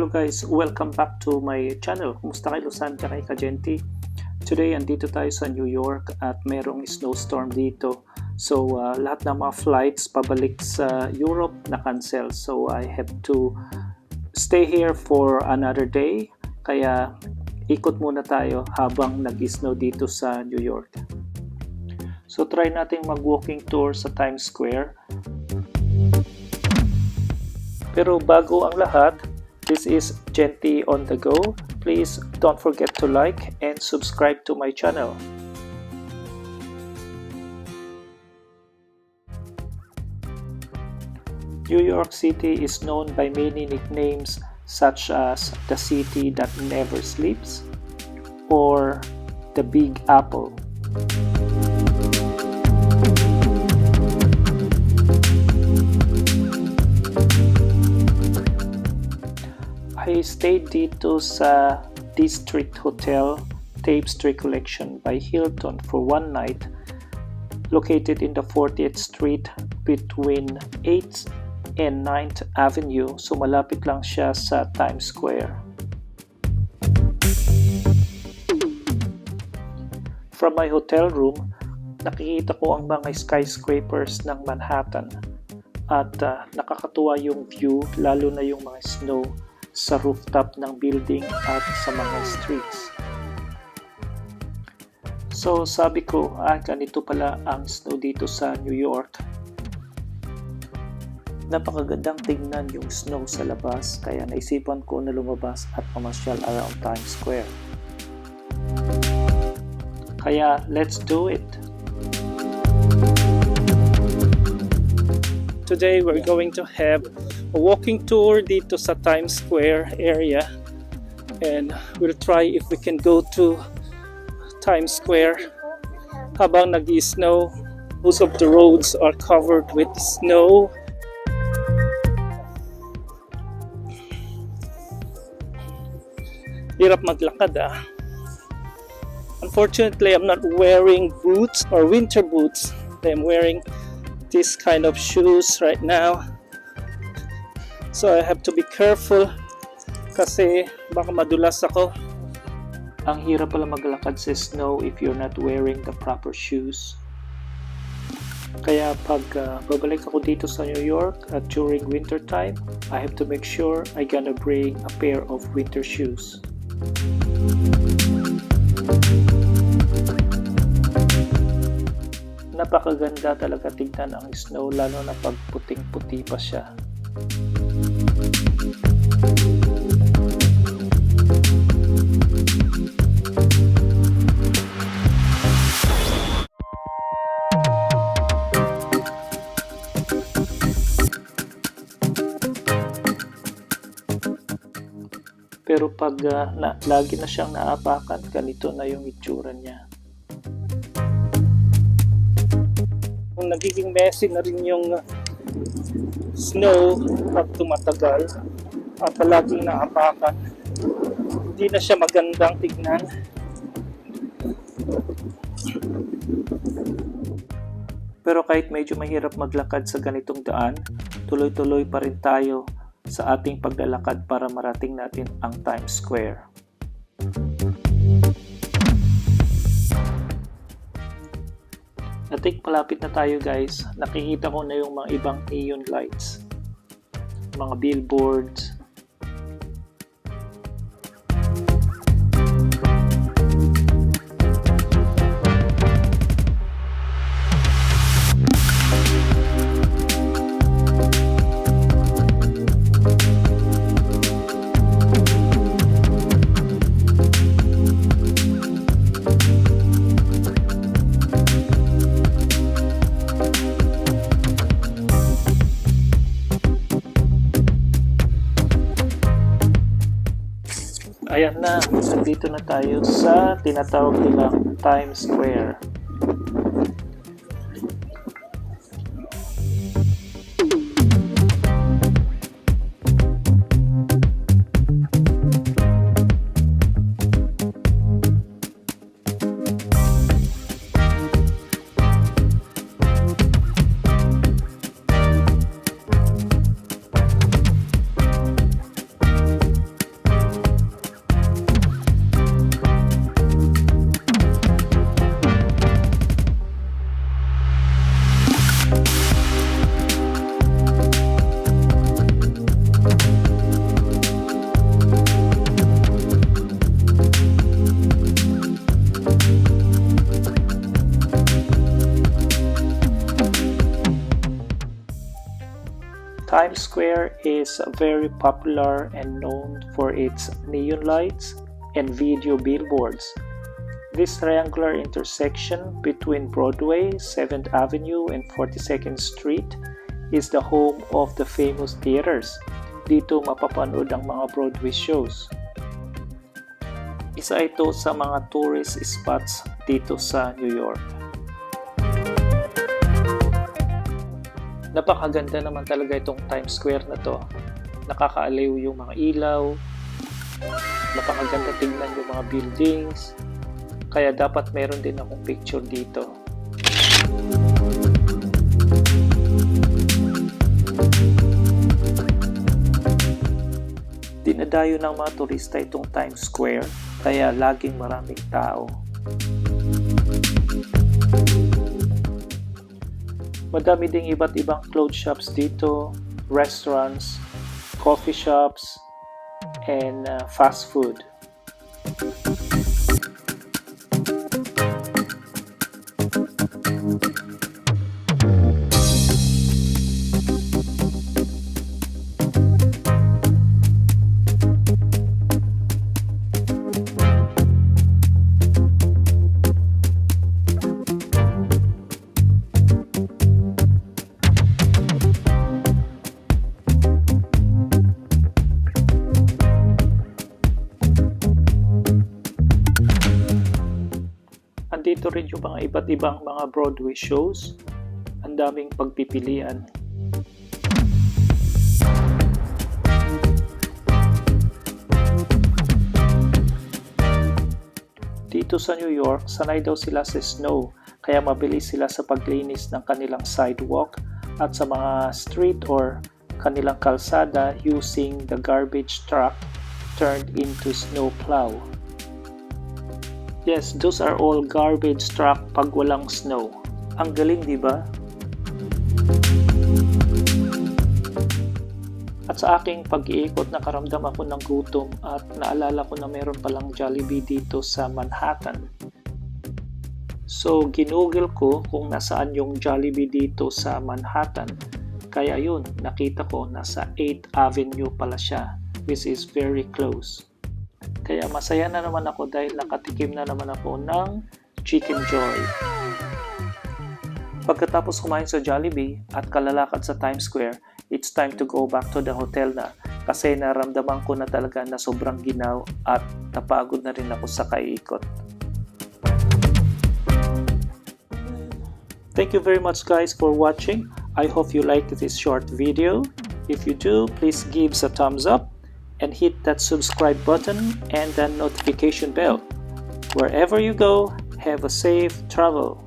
Hello guys, welcome back to my channel. Kumusta kayo Lusan kay Kajenti? Today andito tayo sa New York at merong snowstorm dito. So lahat ng mga flights pabalik sa Europe na cancel. So I have to stay here for another day. Kaya ikot muna tayo habang nag-snow dito sa New York. So try nating mag-walking tour sa Times Square. Pero bago ang lahat, this is Genti on the go. Please don't forget to like and subscribe to my channel. New York City is known by many nicknames such as the city that never sleeps or the Big Apple. I stayed dito sa District Hotel Tape Street Collection by Hilton for one night, located in the 40th Street between 8th and 9th Avenue. So malapit lang siya sa Times Square. From my hotel room, nakikita ko ang mga skyscrapers ng Manhattan at nakakatuwa yung view, lalo na yung mga snow sa rooftop ng building at sa mga streets. So sabi ko, ganito pala ang snow dito sa New York. Napakagandang tingnan yung snow sa labas, kaya naisipan ko na lumabas at mamasyal around Times Square. Kaya let's do it! Today we're going to have a walking tour dito sa Times Square area, and we'll try if we can go to Times Square habang nag-snow. Most of the roads are covered with snow. Hirap maglakad Unfortunately, I'm not wearing boots or winter boots. I'm wearing this kind of shoes right now. So I have to be careful kasi baka madulas ako. Ang hirap pala maglakad sa snow if you're not wearing the proper shoes. Kaya pag babalik ako dito sa New York at during winter time, I have to make sure I gonna bring a pair of winter shoes. Napakaganda talaga tignan ang snow, lalo na pag puting-puti pa siya. Pero pag lagi na siyang naapakan, ganito na yung itsura niya. Nagiging messy na rin yung snow pag tumatagal at palaging naapakan. Hindi na siya magandang tignan. Pero kahit medyo mahirap maglakad sa ganitong daan, tuloy-tuloy pa rin tayo sa ating paglalakad para marating natin ang Times Square. I think malapit na tayo guys. Nakikita ko na yung mga ibang neon lights, mga billboards. Ayan na, nandito na tayo sa tinatawag nilang Times Square. Square is very popular and known for its neon lights and video billboards. This triangular intersection between Broadway, 7th Avenue, and 42nd Street is the home of the famous theaters. Dito mapapanood ang mga Broadway shows. Isa ito sa mga tourist spots dito sa New York. Napakaganda naman talaga itong Times Square na to. Nakakaaliw yung mga ilaw, napakaganda tingnan yung mga buildings, kaya dapat meron din akong picture dito. Dinadayo ng mga turista itong Times Square, kaya laging maraming tao. Madami ding iba't ibang clothes shops dito, restaurants, coffee shops, and fast food. Andito rin yung mga iba't ibang mga Broadway shows. Ang daming pagpipilian. Dito sa New York, sanay daw sila sa snow, kaya mabilis sila sa paglinis ng kanilang sidewalk at sa mga street or kanilang kalsada using the garbage truck turned into snow plow. Yes, those are all garbage truck pag walang snow. Ang galing, di ba? At sa aking pag-iikot, nakaramdam ako ng gutom at naalala ko na meron palang Jollibee dito sa Manhattan. So, ginugol ko kung nasaan yung Jollibee dito sa Manhattan. Kaya yun, nakita ko nasa 8th Avenue pala siya, which is very close. Kaya masaya na naman ako dahil nakatikim na naman ako ng Chicken Joy. Pagkatapos kumain sa Jollibee at kalalakad sa Times Square, it's time to go back to the hotel na kasi naramdaman ko na talaga na sobrang ginaw at napagod na rin ako sa kaiikot. Thank you very much guys for watching. I hope you liked this short video. If you do, please give a thumbs up and hit that subscribe button and that notification bell. Wherever you go, have a safe travel.